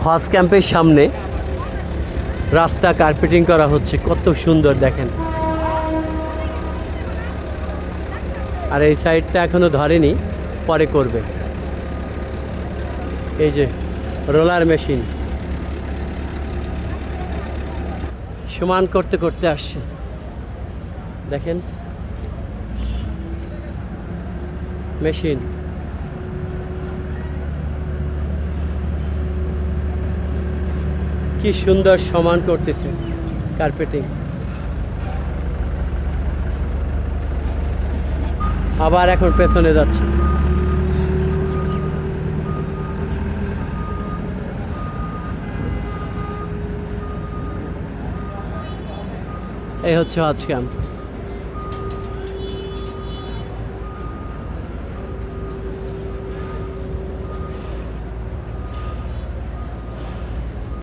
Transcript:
হজ ক্যাম্পের সামনে রাস্তা কার্পেটিং করা হচ্ছে, কত সুন্দর দেখেন। আর এই সাইডটা এখনো ধরেনি, পরে করবে। এই যে রোলার মেশিন সমান করতে করতে আসছে, দেখেন মেশিন। কি সুন্দর সমান করতেছে কার্পেটিং। আবার এখন পেছনে যাচ্ছে। এই হচ্ছে হজ ক্যাম্প।